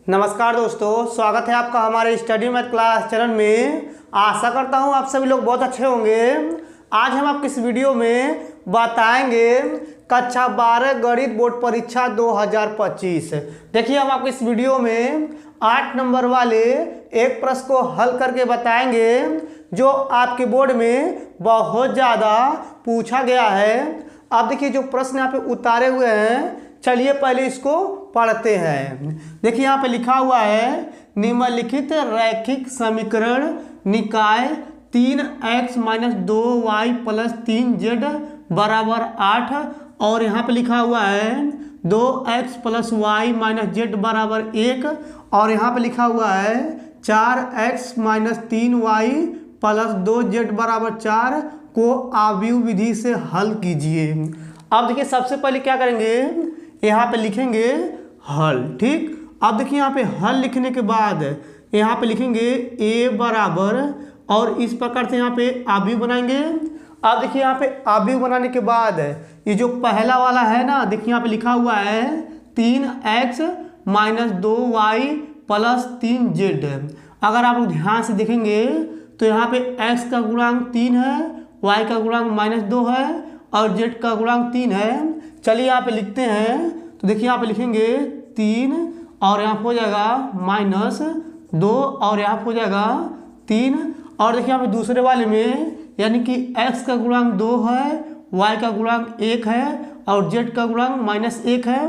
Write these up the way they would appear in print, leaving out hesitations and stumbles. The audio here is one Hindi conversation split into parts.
नमस्कार दोस्तों, स्वागत है आपका हमारे स्टडी मैथ क्लास चैनल में। आशा करता हूँ आप सभी लोग बहुत अच्छे होंगे। आज हम आपको इस वीडियो में बताएंगे कक्षा 12 गणित बोर्ड परीक्षा 2025। देखिए, हम आपको इस वीडियो में 8 नंबर वाले एक प्रश्न को हल करके बताएंगे जो आपके बोर्ड में बहुत ज़्यादा पूछा गया है। आप देखिए, जो प्रश्न यहाँ पे उतारे हुए हैं, चलिए पहले इसको पढ़ते हैं। देखिए, यहाँ पे लिखा हुआ है निम्नलिखित रैखिक समीकरण निकाय 3x - 2y + 3z = 8 और यहाँ पे लिखा हुआ है 2x + y - z = 1 और यहाँ पे लिखा हुआ है 4x - 3y + 2z = 4 को आव्यूह विधि से हल कीजिए। अब देखिए, सबसे पहले क्या करेंगे, यहाँ पे लिखेंगे हल। ठीक, अब देखिए यहाँ पे हल लिखने के बाद यहाँ पे लिखेंगे a बराबर और इस प्रकार से यहाँ पे आव्यूह बनाएंगे। अब देखिए, यहाँ पे आव्यूह बनाने के बाद ये जो पहला वाला है ना, देखिए यहाँ पे लिखा हुआ है 3x - 2y + 3z। अगर आप लोग ध्यान से देखेंगे तो यहाँ पे x का गुणांक 3 है, y का गुणांक -2 है और z का गुणांक 3 है। चलिए यहाँ पे लिखते हैं, तो देखिए यहाँ पे लिखेंगे 3 और यहाँ पे हो जाएगा -2 और यहाँ पे हो जाएगा 3 और देखिए यहाँ पे दूसरे वाले में यानी कि x का गुणांक 2 है, y का गुणांक 1 है और z का गुणांक -1 है।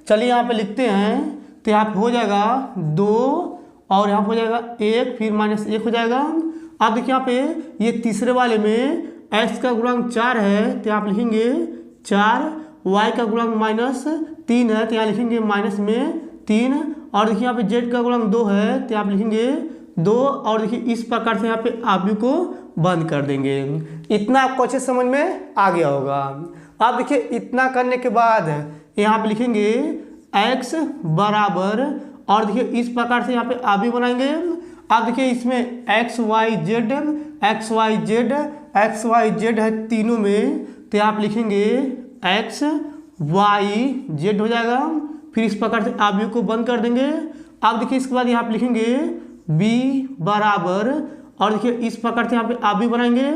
चलिए यहाँ पे लिखते हैं, तो यहाँ पे हो जाएगा 2 और यहाँ पे हो जाएगा 1 फिर -1 हो जाएगा। अब देखिए यहाँ पे ये तीसरे वाले में x का गुणांक 4 है, तो यहाँ पे लिखेंगे 4, y का गुणांक -3 है, तो यहाँ लिखेंगे -3 और देखिए यहाँ पे z का गुणांक 2 है, तो यहाँ पे लिखेंगे 2 और देखिए इस प्रकार से यहाँ पे आव्यूह को बंद कर देंगे। इतना आपको अच्छे समझ में आ गया होगा। अब देखिए, इतना करने के बाद यहाँ पे लिखेंगे x बराबर और देखिए इस प्रकार से यहाँ पे आव्यूह बनाएंगे। अब देखिए इसमें x y z है तीनों में, तो यहाँ पे लिखेंगे x y z हो जाएगा। फिर इस प्रकार से आव्यूह को बंद कर देंगे। अब देखिए इसके बाद यहाँ पे लिखेंगे b बराबर और देखिए इस प्रकार से यहाँ पे आव्यूह बनाएंगे।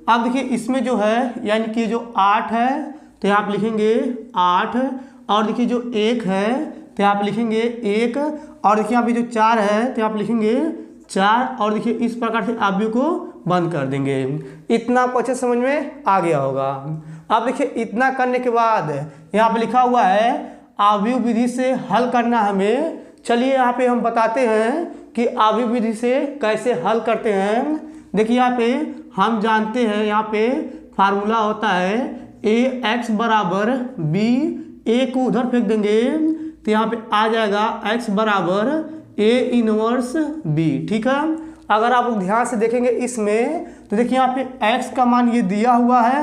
अब देखिए इसमें जो है यानी कि जो 8 है, तो यहाँ पे लिखेंगे 8 और देखिए जो 1 है, तो यहाँ पे लिखेंगे 1 और देखिए यहाँ पे जो 4 है, तो यहाँ पे लिखेंगे 4 और देखिए इस प्रकार से आव्यूह को बंद कर देंगे। इतना आपको अच्छे समझ में आ गया होगा। अब देखिए, इतना करने के बाद यहाँ पे लिखा हुआ है आव्यूह विधि से हल करना हमें। चलिए यहाँ पे हम बताते हैं कि आव्यूह विधि से कैसे हल करते हैं। देखिए यहाँ पे हम जानते हैं, यहाँ पे फार्मूला होता है ax बराबर b, a को उधर फेंक देंगे तो यहाँ पे आ जाएगा x बराबर a इनवर्स b। ठीक है, अगर आप ध्यान से देखेंगे इसमें, तो देखिए यहाँ पे x का मान ये दिया हुआ है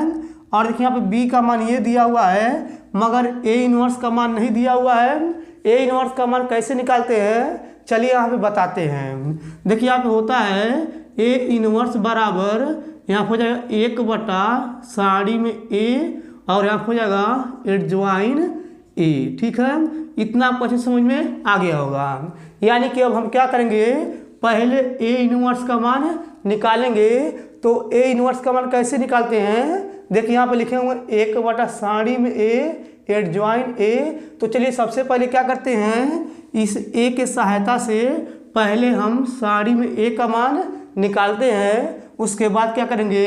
और देखिए यहाँ पे b का मान ये दिया हुआ है, मगर a इनवर्स का मान नहीं दिया हुआ है। a इनवर्स का मान कैसे निकालते हैं, चलिए यहाँ पे बताते हैं। देखिए यहाँ पे होता है a इनवर्स बराबर यहाँ हो जाएगा 1/√a और यहाँ हो जाएगा एडजॉइन a। ठीक है, इतना आपको अच्छे समझ में आ गया होगा। यानी कि अब हम क्या करेंगे, पहले a इनवर्स का मान निकालेंगे। तो a इनवर्स का मान कैसे निकालते हैं, देखिए यहाँ पे लिखे हुए 1/√a एडजॉइन a। तो चलिए सबसे पहले क्या करते हैं, इस a के सहायता से पहले हम साड़ी में a का मान निकालते हैं। उसके बाद क्या करेंगे,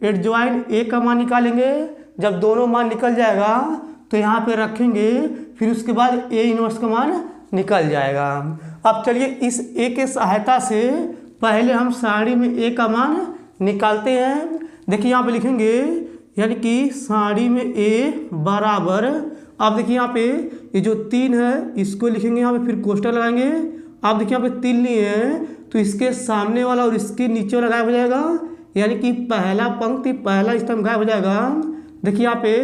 एडजॉइन a का मान निकालेंगे। जब दोनों मान निकल जाएगा तो यहाँ पे रखेंगे, फिर उसके बाद a इनवर्स का मान निकल जाएगा। अब चलिए इस a के सहायता से पहले हम साड़ी में a का मान निकालते हैं। देखिए यहाँ पे लिखेंगे यानी कि साड़ी में a बराबर, अब देखिए यहाँ पे ये जो 3 है इसको लिखेंगे, यहाँ पे फिर कोष्ठक लगाएंगे। अब देखिए यहाँ पे 3 लिए हैं तो इसके सामने वाला और इसके नीचे वाला गायब हो जाएगा, यानी कि पहला पंक्ति पहला स्तंभ गायब हो जाएगा। देखिए यहाँ पे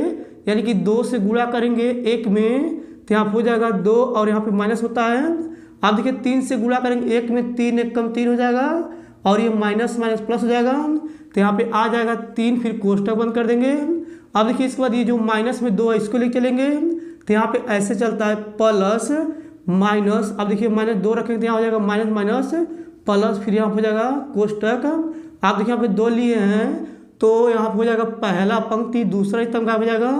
यानी कि 2 से गुणा करेंगे 1 में, तो यहाँ हो जाएगा 2 और यहाँ पे माइनस होता है। अब देखिए 3 से गुणा करेंगे 1 में, 3 1 कम 3 हो जाएगा और ये माइनस माइनस प्लस हो जाएगा, तो यहाँ पे आ जाएगा 3, फिर कोष्ठक बंद कर देंगे। अब देखिए इसके बाद ये जो माइनस में 2 है इसको लेके चलेंगे, तो यहाँ पे ऐसे चलता है प्लस माइनस, अब देखिए माइनस 2 रखेंगे तो यहाँ हो जाएगा माइनस माइनस प्लस, फिर यहाँ हो जाएगा कोष्टक। आप देखिए यहाँ पे 2 लिए हैं तो यहाँ पे हो जाएगा पहला पंक्ति दूसरा स्तंभ का हो जाएगा,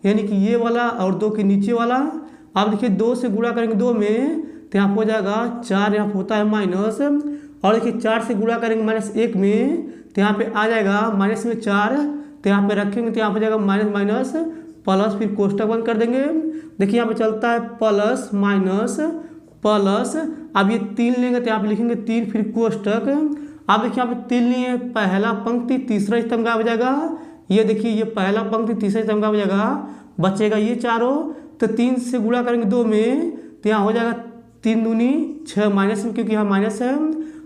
यानी कि ये वाला और 2 के नीचे वाला। आप देखिए 2 से गुणा करेंगे 2 में तो यहाँ पे हो जाएगा 4, यहाँ पे होता है माइनस, और देखिए 4 से गुणा करेंगे -1 में तो यहाँ पे आ जाएगा माइनस में 4, तो यहाँ पे रखेंगे तो यहाँ पे हो जाएगा माइनस माइनस प्लस, फिर कोष्टक बंद कर देंगे। देखिए यहाँ पे चलता है प्लस माइनस प्लस, अब ये 3 लेंगे तो यहाँ पे लिखेंगे 3, फिर कोष्टक। अब देखिए यहाँ पे 3 लिए पहला पंक्ति तीसरा स्तंभ का हो जाएगा, ये देखिए ये पहला पंक्ति तीसरा स्तंभ का हो जाएगा, बचेगा ये चारों, तो 3 से गुणा करेंगे 2 में तो यहाँ हो जाएगा 3 दूनी 6 माइनस में, क्योंकि यहाँ माइनस है।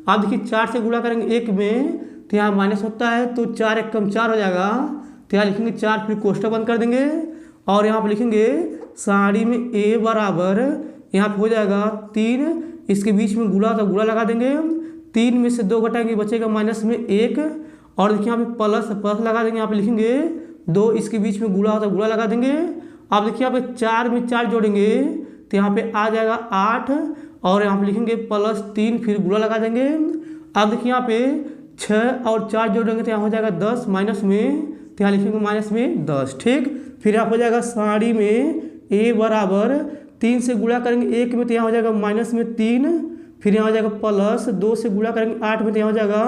अब देखिए 4 से गुणा करेंगे 1 में तो यहाँ माइनस होता है, तो 4 1 कम 4 हो जाएगा, तो यहाँ लिखेंगे 4, फिर कोष्टक बंद कर देंगे और यहाँ पर लिखेंगे साड़ी में a बराबर, यहाँ पे हो जाएगा 3, इसके बीच में गुणा तो गुणा लगा देंगे, 3 में से 2 घटाएंगे बचेगा माइनस में 1, और देखिए यहाँ पे प्लस प्लस लगा देंगे, यहाँ पे लिखेंगे 2, इसके बीच में गुणा होता है गुणा लगा देंगे। अब देखिए यहाँ पे 4 में 4 जोड़ेंगे तो यहाँ पे आ जाएगा 8, और यहाँ पे लिखेंगे +3, फिर गुणा लगा देंगे। अब देखिए यहाँ पे 6 और 4 जोड़ेंगे तो यहाँ हो जाएगा 10 माइनस में, तो यहाँ लिखेंगे माइनस में 10, ठीक। फिर यहाँ हो जाएगा साड़ी में a बराबर 3 से गुणा करेंगे 1 में तो यहाँ हो जाएगा माइनस में 3, फिर यहाँ हो जाएगा प्लस 2 से गुणा करेंगे 8 में तो यहाँ हो जाएगा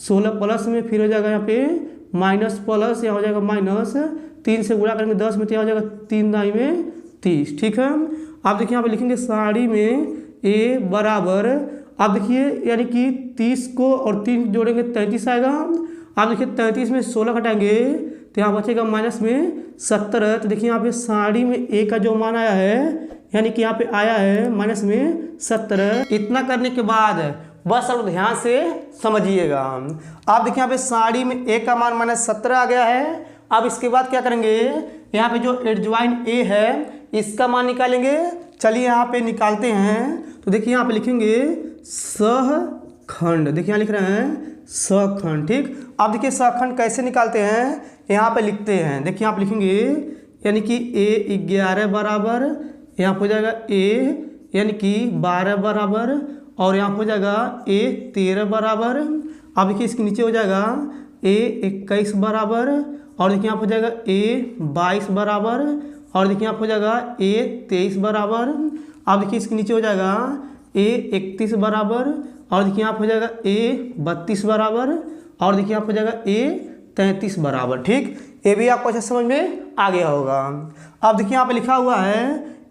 16 प्लस में, फिर हो जाएगा यहाँ पे माइनस प्लस, यहाँ हो जाएगा माइनस, 3 से गुणा करेंगे 10 में तो यहाँ हो जाएगा 3 दाई में 30, ठीक है। आप देखिए यहाँ पे लिखेंगे साड़ी में a बराबर, आप देखिए यानी कि 30 को और 3 जोड़ेंगे 33 आएगा। आप देखिए 33 में 16 घटाएंगे तो यहाँ बचेगा माइनस में 70, तो देखिए यहाँ पे साड़ी में a का जो मान आया है यानी कि यहाँ पे आया है माइनस में 70। इतना करने के बाद बस अब ध्यान से समझिएगा। आप देखिए यहाँ पे साड़ी में a का मान -17 आ गया है। अब इसके बाद क्या करेंगे, यहाँ पे जो एडजॉइन a है इसका मान निकालेंगे। चलिए यहाँ पे निकालते हैं, तो देखिए यहाँ पे लिखेंगे सहखंड, देखिए यहाँ लिख रहे हैं सहखंड, ठीक। अब देखिए सहखंड कैसे निकालते हैं, यहाँ पे लिखते हैं, देखिए यहाँ पे लिखेंगे यानी कि a 11 बराबर, यहाँ हो जाएगा a यानी कि 12 बराबर, और यहाँ हो जाएगा a 13 बराबर। अब देखिए इसके नीचे हो जाएगा a 21 बराबर, और देखिए यहाँ हो जाएगा a 22 बराबर, और देखिए यहाँ हो जाएगा a 23 बराबर। अब देखिए इसके नीचे हो जाएगा a 31 बराबर, और देखिए यहाँ हो जाएगा a 32 बराबर, और देखिए यहाँ हो जाएगा a 33 बराबर, ठीक। ये भी आपको अच्छा समझ में आ गया होगा। अब देखिए यहाँ पे लिखा हुआ है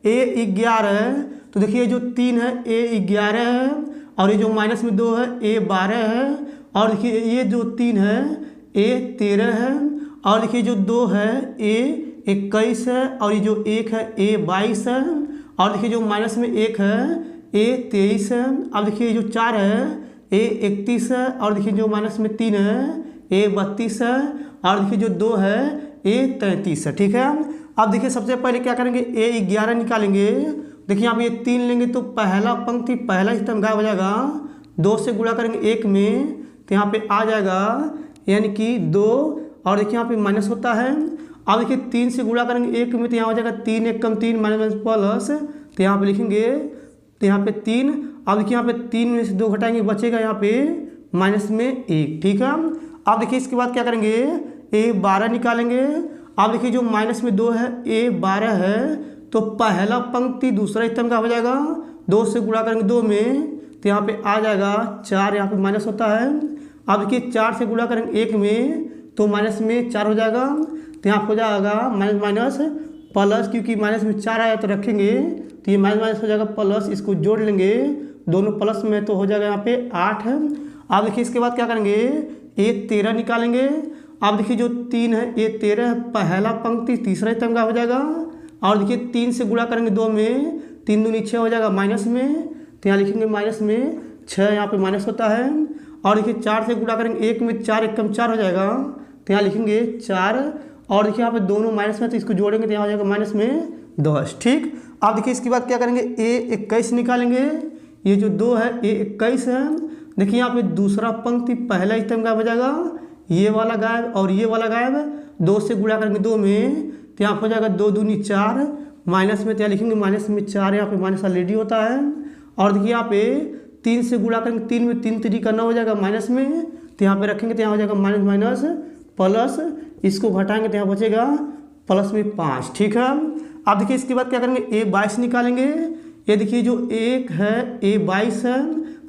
a 11, तो देखिए जो 3 है a 11 है, और ये जो माइनस में 2 है a 12 है, और देखिए ये जो 3 है a 13 है, और देखिए जो 2 है a 21 है, और ये जो 1 है a 22 है, और देखिए जो माइनस में 1 है a 23 है। अब देखिए जो 4 है a 31 है, और देखिए जो माइनस में 3 है a 32 है, और देखिए जो 2 है a 33 है, ठीक है। अब देखिए सबसे पहले क्या करेंगे, a 11 निकालेंगे। देखिए यहाँ पे ये 3 लेंगे तो पहला पंक्ति पहला स्तंभ गायब हो जाएगा, 2 से गुणा करेंगे 1 में तो यहाँ पे आ जाएगा यानी कि 2, और देखिए यहाँ पे माइनस होता है। अब देखिए 3 से गुणा करेंगे 1 में तो यहाँ हो जाएगा 3 1 कम 3 माइनस प्लस, तो यहाँ पे लिखेंगे तो यहाँ पे 3। अब देखिए यहाँ पे 3 में से 2 घटाएंगे बचेगा यहाँ पे माइनस में 1, ठीक है। अब देखिए इसके बाद क्या करेंगे, a 12 निकालेंगे। अब देखिए जो माइनस में 2 है a 12 है, तो पहला पंक्ति दूसरा स्तंभ का हो जाएगा, 2 से गुणा करेंगे 2 में तो यहाँ पे आ जाएगा 4, यहाँ पे माइनस होता है। अब देखिए 4 से गुणा करेंगे 1 में तो माइनस में 4 हो जाएगा, तो यहाँ हो जाएगा माइनस माइनस प्लस, क्योंकि माइनस में 4 आया तो रखेंगे तो ये माइनस माइनस हो जाएगा प्लस, इसको जोड़ लेंगे दोनों प्लस में तो हो जाएगा यहाँ पे 8 है। अब देखिए इसके बाद क्या करेंगे, a 13 निकालेंगे। अब देखिए जो 3 है a 13 है, पहला पंक्ति तीसरा स्तंभ का हो जाएगा, और देखिए 3 से गुणा करेंगे 2 में, 3 दूनी 6 हो जाएगा माइनस में, तो यहाँ लिखेंगे माइनस में 6, यहाँ पे माइनस होता है। और देखिए 4 से गुणा करेंगे 1 में, 4 1 कम 4 हो जाएगा, तो यहाँ लिखेंगे 4, और देखिए यहाँ पे दोनों माइनस में तो इसको जोड़ेंगे तो यहाँ हो जाएगा माइनस में 10, ठीक। अब देखिए इसके बाद क्या करेंगे, a 21 निकालेंगे। ये जो 2 है a 21 है, देखिए यहाँ पे दूसरा पंक्ति पहला स्तंभ गायब हो जाएगा, ये वाला गायब और ये वाला गायब, 2 से गुणा करेंगे 2 में तो यहाँ हो जाएगा 2 दूनी 4 माइनस में तो यहाँ लिखेंगे माइनस में 4, यहाँ पे माइनस ऑलरेडी होता है। और देखिए यहाँ पे 3 से गुणा करेंगे, 3 में 3 3 9 हो जाएगा माइनस में, तो यहाँ पे रखेंगे तो यहाँ हो जाएगा माइनस माइनस प्लस, इसको घटाएंगे तो यहाँ बचेगा प्लस में 5। ठीक है, अब देखिए इसके बाद क्या करेंगे, A22 निकालेंगे। ये देखिए जो 1 है A22 है।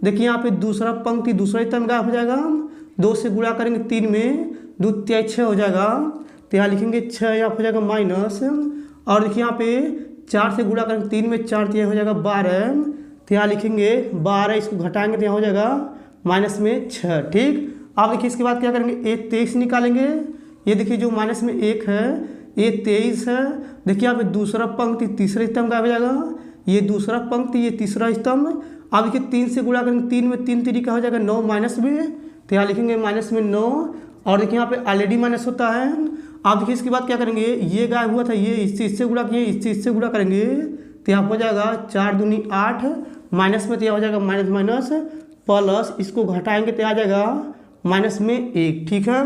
देखिए यहाँ पे दूसरा पंक्ति दूसरा स्तंभ गायब हो जाएगा, 2 से गुणा करेंगे 3 में, 2 3 6 हो जाएगा, तो यहाँ लिखेंगे 6, यहाँ हो जाएगा माइनस। और देखिए यहाँ पे 4 से गुणा करेंगे 3 में, 4 3 हो जाएगा 12, तो यहाँ लिखेंगे 12, इसको घटाएंगे तो यहाँ हो जाएगा माइनस में 6। ठीक, अब देखिए इसके बाद क्या करेंगे, A23 निकालेंगे। ये देखिए जो माइनस में 1 है A23 है। देखिए यहाँ पे दूसरा पंक्ति तीसरा स्तंभ गायब हो जाएगा, ये दूसरा पंक्ति ये तीसरा स्तंभ। अब देखिए 3 से गुणा करेंगे 3 में 3 3 का हो जाएगा 9 माइनस में, तो यहाँ लिखेंगे माइनस में 9। और देखिए यहाँ पे ऑलरेडी माइनस होता है। अब देखिए इसके बाद क्या करेंगे, ये गायब हुआ था, ये इससे गुणा किए, इससे गुणा करेंगे तो यहाँ हो जाएगा 4 दूनी 8 माइनस में, तो यहाँ हो जाएगा माइनस माइनस प्लस, इसको घटाएंगे तो आ जाएगा माइनस में 1। ठीक है,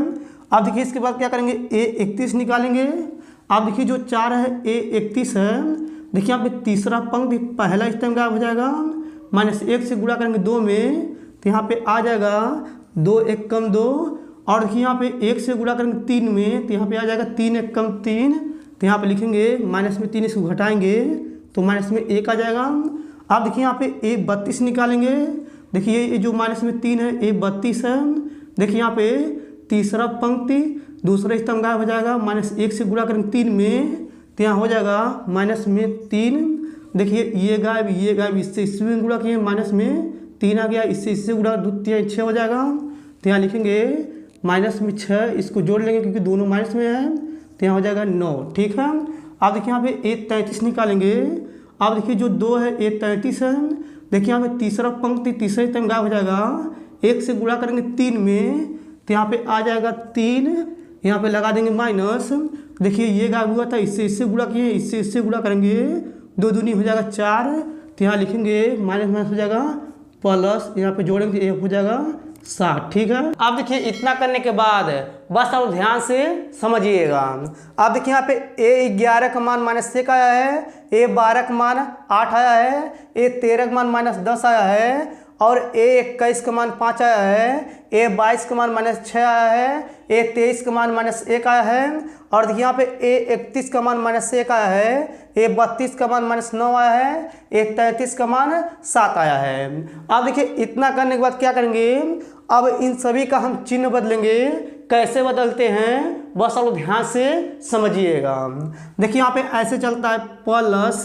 अब देखिए इसके बाद क्या करेंगे, A31 निकालेंगे। अब देखिए जो 4 है A31 है। देखिए यहाँ पे तीसरा पंक्ति पहला स्तंभ गायब हो जाएगा, माइनस 1 से गुणा करेंगे 2 में, तो यहाँ पे आ जाएगा 2 1 कम 2। और देखिए यहाँ पे 1 से गुणा करेंगे 3 में, तो यहाँ पे आ जाएगा 3 1 कम 3, तो यहाँ पे लिखेंगे माइनस में 3, इसको घटाएंगे तो माइनस में 1 आ जाएगा। अब देखिए यहाँ पे A32 निकालेंगे। देखिए ये जो माइनस में 3 है A32 है। देखिए यहाँ पे तीसरा पंक्ति दूसरा स्तंभ गायब हो जाएगा, माइनस 1 से गुणा करेंगे 3 में, तो यहाँ हो जाएगा माइनस में 3। देखिए ये गायब इससे इसमें गुणा किए, माइनस में 3 आ गया, इससे गुणा 2 3 6 हो जाएगा, तो यहाँ लिखेंगे माइनस में 6, इसको जोड़ लेंगे क्योंकि दोनों माइनस में है, तो यहाँ हो जाएगा 9। ठीक है, अब देखिए यहाँ पे A33 निकालेंगे। अब देखिए जो 2 है A33 है। देखिए यहाँ पे तीसरा पंक्ति तीसरा स्तंभ गायब हो जाएगा, 1 से गुणा करेंगे 3 में, तो यहाँ पे आ जाएगा 3, यहाँ पे लगा देंगे माइनस। देखिए ये गायब हुआ था, इससे गुणा किए, इससे गुणा करेंगे 2 दूनी हो जाएगा 4, तो यहाँ लिखेंगे माइनस माइनस हो जाएगा प्लस, यहाँ पे जोड़ेंगे तो हो जाएगा 7। ठीक है, अब देखिए इतना करने के बाद बस आप ध्यान से समझिएगा। अब देखिए यहाँ पे A11 का मान -1 आया है, A12 का मान 8 आया है, A13 का मान -10 आया है, और A21 का मान 5 आया है, A22 का मान -6 आया है, A23 का मान -1 आया है, और देखिए यहाँ पे A31 का मान -1 आया है, A32 का मान -9 आया है, A33 का मान 7 आया है। अब देखिए इतना करने के बाद क्या करेंगे, अब इन सभी का हम चिन्ह बदलेंगे। कैसे बदलते हैं बस आप ध्यान से समझिएगा। देखिए यहाँ पे ऐसे चलता है, plus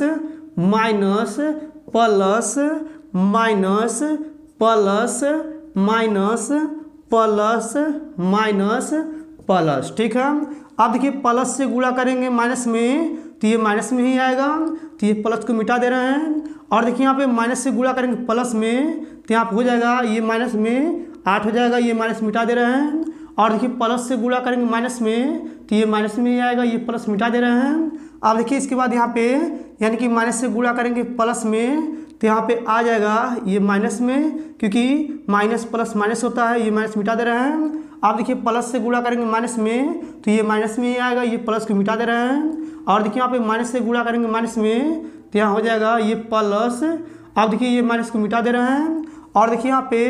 minus plus minus plus minus plus minus plus. ठीक है, अब देखिए प्लस से गुणा करेंगे माइनस में, तो ये माइनस में ही आएगा, तो ये प्लस को मिटा दे रहे हैं। और देखिए यहाँ पे माइनस से गुणा करेंगे प्लस में, तो यहाँ पे हो जाएगा ये माइनस में 8 हो जाएगा, ये माइनस मिटा दे रहे हैं। और देखिए प्लस से गुणा करेंगे माइनस में, तो ये माइनस में ही आएगा, ये प्लस मिटा दे रहे हैं। अब देखिए इसके बाद यहाँ पे यानी कि माइनस से गुणा करेंगे प्लस में, तो यहाँ पे आ जाएगा ये माइनस में, क्योंकि माइनस प्लस माइनस होता है, ये माइनस मिटा दे रहे हैं। अब देखिए प्लस से गुणा करेंगे माइनस में, तो ये माइनस में ही आएगा, ये प्लस को मिटा दे रहे हैं। और देखिए यहाँ पे माइनस से गुणा करेंगे माइनस में, तो यहाँ हो जाएगा ये प्लस। अब देखिए ये माइनस को मिटा दे रहे हैं। और देखिए यहाँ पे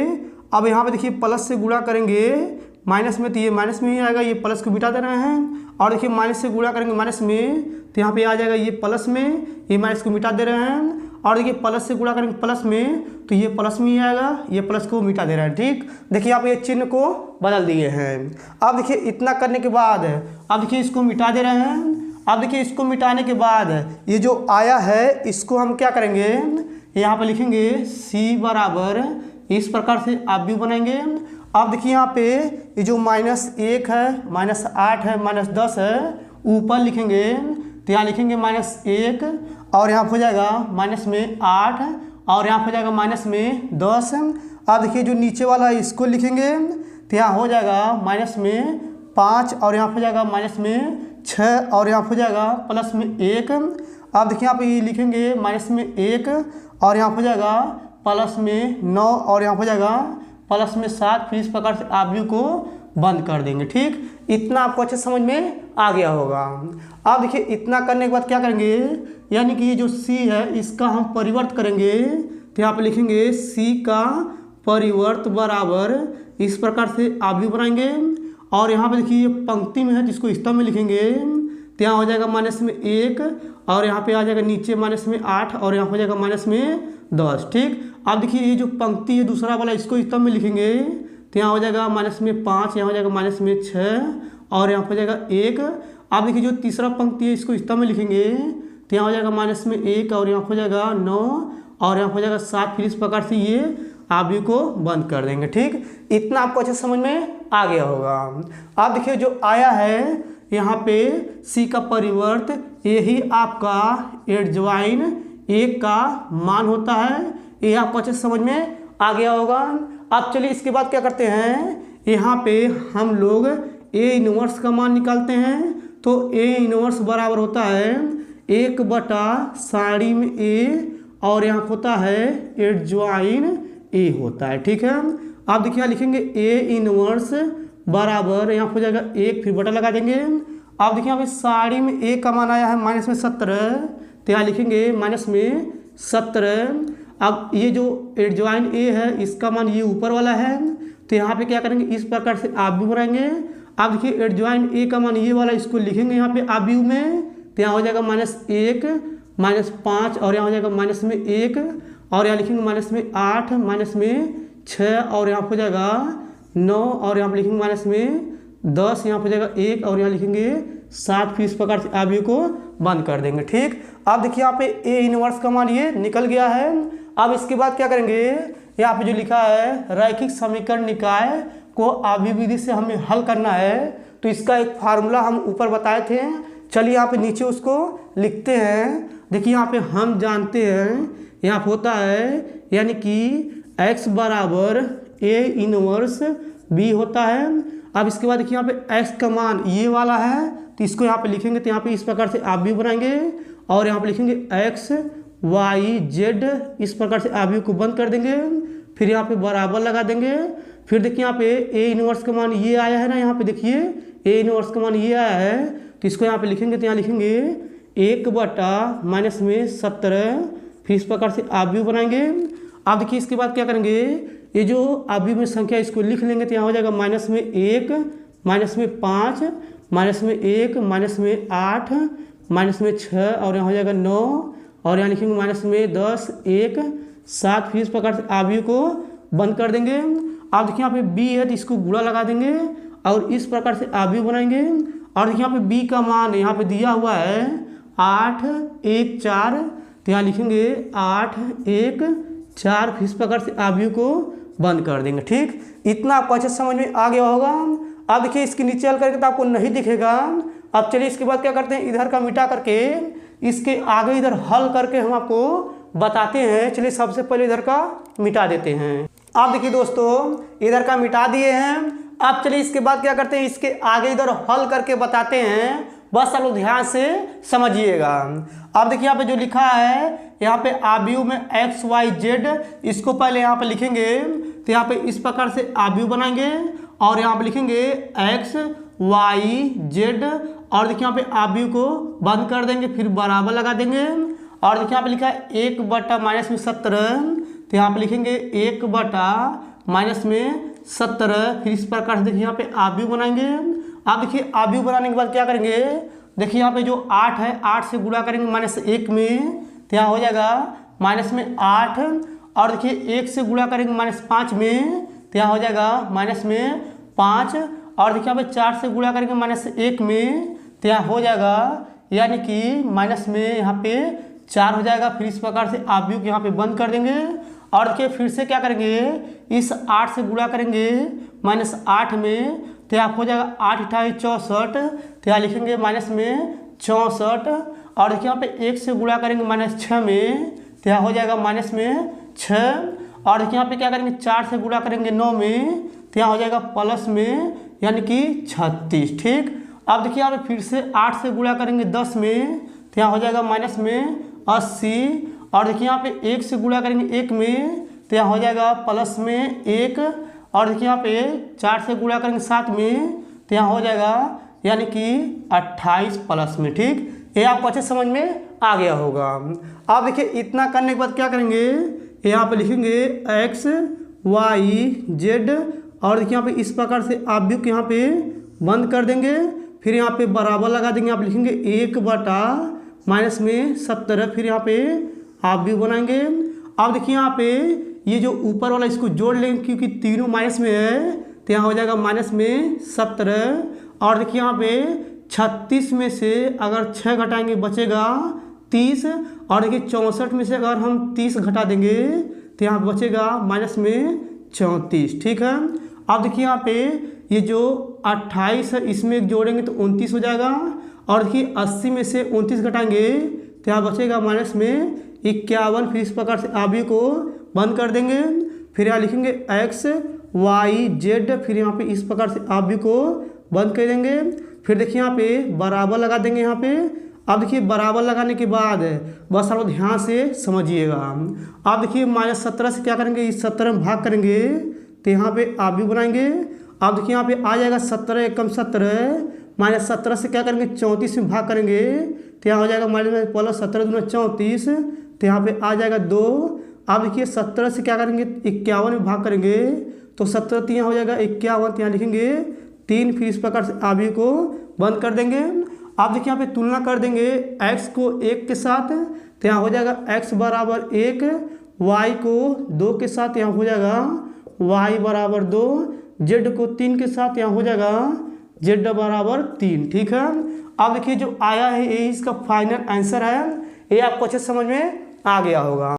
अब यहाँ पे देखिए प्लस से गुणा करेंगे माइनस में, तो ये माइनस में ही आएगा, ये प्लस को मिटा दे रहे हैं। और देखिए माइनस से गुणा करेंगे माइनस में, तो यहाँ पे आ जाएगा ये प्लस में, ये माइनस को मिटा दे रहे हैं। और देखिए प्लस से गुणा करेंगे प्लस में, तो ये प्लस में ही आएगा, ये प्लस को मिटा दे रहा है। ठीक, देखिए आप ये चिन्ह को बदल दिए हैं। अब देखिए इतना करने के बाद अब देखिए इसको मिटा दे रहे हैं। अब देखिए इसको मिटाने के बाद ये जो आया है इसको हम क्या करेंगे, यहाँ पे लिखेंगे C बराबर, इस प्रकार से आप भी बनाएंगे। अब देखिए यहाँ पे ये जो -1 है, -8 है, -10 है, ऊपर लिखेंगे, तो यहाँ लिखेंगे -1, और यहाँ हो जाएगा माइनस में 8, और यहाँ हो जाएगा माइनस में 10। अब देखिए जो नीचे वाला है इसको लिखेंगे, तो यहाँ हो जाएगा माइनस में 5, और यहाँ हो जाएगा माइनस में 6, और यहाँ हो जाएगा प्लस में 1। अब देखिए यहाँ पे ये लिखेंगे माइनस में 1, और यहाँ हो जाएगा प्लस में 9, और यहाँ हो जाएगा प्लस में 7। फिर इस प्रकार से आप भी को बंद कर देंगे। ठीक, इतना आपको अच्छे समझ में आ गया होगा। अब देखिए इतना करने के बाद क्या करेंगे, यानी कि ये जो c है इसका हम परिवर्त करेंगे, तो यहाँ पे लिखेंगे c का परिवर्त बराबर इस प्रकार से अवयव बनाएंगे। और यहाँ पे देखिए पंक्ति में है जिसको स्तंभ में लिखेंगे, तो यहाँ हो जाएगा माइनस में 1 और यहाँ पे आ जाएगा नीचे माइनस में 8 और यहाँ हो जाएगा माइनस में 10। ठीक, अब देखिए ये जो पंक्ति है दूसरा वाला इसको स्तंभ में लिखेंगे, तो यहाँ हो जाएगा माइनस में 5, यहाँ हो जाएगा माइनस में 6 और यहाँ हो जाएगा 1। अब देखिए जो तीसरा पंक्ति है इसको स्तंभ में लिखेंगे, तो यहाँ हो जाएगा माइनस में 1 और यहाँ हो जाएगा 9 और यहाँ हो जाएगा 7। फिर इस प्रकार से ये अवयव को बंद कर देंगे। ठीक, इतना आपको अच्छे समझ में आ गया होगा। अब देखिए जो आया है यहाँ पे c का परिवर्त, यही आपका एडजॉइन 1 का मान होता है। ये आपको अच्छे समझ में आ गया होगा। अब चलिए इसके बाद क्या करते हैं, यहाँ पे हम लोग a इनवर्स का मान निकालते हैं। तो a इनवर्स बराबर होता है 1/साड़ी में a और यहाँ होता है एडजॉइन a होता है। ठीक है, आप देखिए लिखेंगे a इनवर्स बराबर यहाँ हो जाएगा 1, फिर बटा लगा देंगे। अब देखिए यहाँ पे साड़ी में a का मान आया है माइनस में 17, तो यहाँ लिखेंगे माइनस में 17। अब ये जो एडजॉइन a है इसका मान ये ऊपर वाला है, तो यहाँ पे क्या करेंगे इस प्रकार से अवयव बनाएंगे। अब देखिए एडजॉइन a का मान ये वाला इसको लिखेंगे यहाँ पे अवयव में, तो यहाँ हो जाएगा -1 -5 और यहाँ हो जाएगा माइनस में 1 और यहाँ लिखेंगे माइनस में 8 माइनस में 6 और यहाँ हो जाएगा 9 और यहाँ पर लिखेंगे माइनस में 10, यहाँ हो जाएगा 1 और यहाँ लिखेंगे 7। फिर इस प्रकार से अवयव को बंद कर देंगे। ठीक, अब देखिए यहाँ पे a इनवर्स का मान ये निकल गया है। अब इसके बाद क्या करेंगे, यहाँ पे जो लिखा है रैखिक समीकरण निकाय को अवयव विधि से हमें हल करना है, तो इसका एक फार्मूला हम ऊपर बताए थे। चलिए यहाँ पे नीचे उसको लिखते हैं। देखिए यहाँ पे हम जानते हैं यहाँ पे होता है यानी कि x बराबर a इनवर्स b होता है। अब इसके बाद देखिए यहाँ पे x का मान ये वाला है, तो इसको यहाँ पे लिखेंगे, तो यहाँ पे इस प्रकार से अवयव बनाएंगे और यहाँ पे लिखेंगे x y z, इस प्रकार से अवयव को बंद कर देंगे। फिर यहाँ पे बराबर लगा देंगे। फिर देखिए यहाँ पे a इनवर्स का मान ये आया है ना, यहाँ पे देखिए a इनवर्स का मान ये आया है, तो इसको यहाँ पे लिखेंगे, तो यहाँ लिखेंगे 1/-17। फिर इस प्रकार से अवयव बनाएंगे। अब देखिए इसके बाद क्या करेंगे, ये जो अवयव में संख्या इसको लिख लेंगे, तो यहाँ हो जाएगा -1 -5 -1 -8 -6 और यहाँ हो जाएगा 9 और यहाँ लिखेंगे -10 1 7। फिर इस प्रकार से अवयव को बंद कर देंगे। अब देखिए यहाँ पे b है तो इसको गुणा लगा देंगे और इस प्रकार से अवयव बनाएंगे। और देखिए यहाँ पे b का मान यहाँ पे दिया हुआ है 8 1 4, तो यहाँ लिखेंगे 8 1 4। फिर इस प्रकार से अवयव को बंद कर देंगे। ठीक, इतना आपको अच्छे समझ में आ गया होगा। अब देखिए इसके नीचे हल करके तो आपको नहीं दिखेगा। अब चलिए इसके बाद क्या करते हैं, इधर का मिटा करके इसके आगे इधर हल करके हम आपको बताते हैं। चलिए सबसे पहले इधर का मिटा देते हैं। अब देखिए दोस्तों इधर का मिटा दिए हैं। अब चलिए इसके बाद क्या करते हैं, इसके आगे इधर हल करके बताते हैं, बस आप लोग ध्यान से समझिएगा। अब देखिए यहाँ पे जो लिखा है, यहाँ पे अवयव में x y z, इसको पहले यहाँ पे लिखेंगे, तो यहाँ पे इस प्रकार से अवयव बनाएंगे और यहाँ पे लिखेंगे x y z और देखिए यहाँ पे अवयव को बंद कर देंगे, फिर बराबर लगा देंगे। और देखिए यहाँ पे लिखा है 1/-17, तो यहाँ पे लिखेंगे 1/-17। फिर इस प्रकार से देखिए यहाँ पे अवयव बनाएंगे। अब देखिए अवयव बनाने के बाद क्या करेंगे, देखिए यहाँ पे जो 8 है 8 से गुणा करेंगे -1 में, तो यहाँ हो जाएगा -8। और देखिए 1 से गुणा करेंगे -5 में, तो यहाँ हो जाएगा -5। और देखिए यहाँ पे 4 से गुणा करेंगे -1 में, तो यहाँ हो जाएगा यानी कि माइनस में यहाँ पे 4 हो जाएगा। फिर इस प्रकार से अवयव यहाँ पे बंद कर देंगे। और देखिए फिर से क्या करेंगे, इस 8 से गुणा करेंगे -8 में, तो यहाँ हो जाएगा 8 × 64, तो यहाँ लिखेंगे -64। और देखिए यहाँ पे 1 से गुणा करेंगे -6 में, तो यहाँ हो जाएगा -6। और देखिए यहाँ पे क्या करेंगे 4 से गुणा करेंगे 9 में, तो यहाँ हो जाएगा प्लस में यानी कि 36। ठीक, अब देखिए यहाँ पे फिर से 8 से गुणा करेंगे 10 में, तो यहाँ हो जाएगा -80। और देखिए यहाँ पे 1 से गुणा करेंगे 1 में, तो यहाँ हो जाएगा प्लस में 1। और देखिए यहाँ पे 4 से गुणा करेंगे 7 में तो यहाँ हो जाएगा यानी कि 28 प्लस में। ठीक, ये आपको अच्छे समझ में आ गया होगा। अब देखिए इतना करने के बाद क्या करेंगे, यहाँ पे लिखेंगे x y z और देखिए यहाँ पे इस प्रकार से आप भी यहाँ पे बंद कर देंगे। फिर यहाँ पे बराबर लगा देंगे, आप लिखेंगे 1 माइनस में 17। फिर यहाँ पे आप भी बनाएंगे। अब देखिए यहाँ पे ये जो ऊपर वाला इसको जोड़ लेंगे क्योंकि तीनों माइनस में है तो यहाँ हो जाएगा माइनस में 17। और देखिए यहाँ पे 36 में से अगर 6 घटाएंगे बचेगा 30। और देखिए 64 में से अगर हम 30 घटा देंगे तो यहाँ बचेगा माइनस में 34। ठीक है, अब देखिए यहाँ पे ये जो 28 है इसमें जोड़ेंगे तो 29 हो जाएगा। और देखिए 80 में से 29 घटाएंगे तो यहाँ बचेगा माइनस में 51। फिर इस प्रकार से आवी को बंद कर देंगे। फिर यहाँ लिखेंगे x y z। फिर यहाँ पे इस प्रकार से आवी को बंद कर देंगे। फिर देखिए यहाँ पे बराबर लगा देंगे यहाँ पे। अब देखिए बराबर लगाने के बाद बस आप ध्यान से समझिएगा। अब देखिए -17 से क्या करेंगे, इस 17 में भाग करेंगे तो यहाँ पे आप भी बनाएंगे। अब देखिए यहाँ पे आ जाएगा 17 एकम 17 -17 से क्या करेंगे 34 में भाग करेंगे तो यहाँ हो जाएगा -17 दूना 34 तो यहाँ पे आ जाएगा 2। अब देखिए 17 से क्या करेंगे 51 में भाग करेंगे तो 17 यहाँ हो जाएगा 51 तो यहाँ लिखेंगे 3। फिर इस प्रकार से आवी को बंद कर देंगे। अब देखिए यहाँ पे तुलना कर देंगे x को 1 के साथ तो यहाँ हो जाएगा x बराबर 1, y को 2 के साथ यहाँ हो जाएगा y बराबर 2, z को 3 के साथ यहाँ हो जाएगा z बराबर 3। ठीक है, अब देखिए जो आया है ये इसका फाइनल आंसर है। ये आपको अच्छे समझ में आ गया होगा।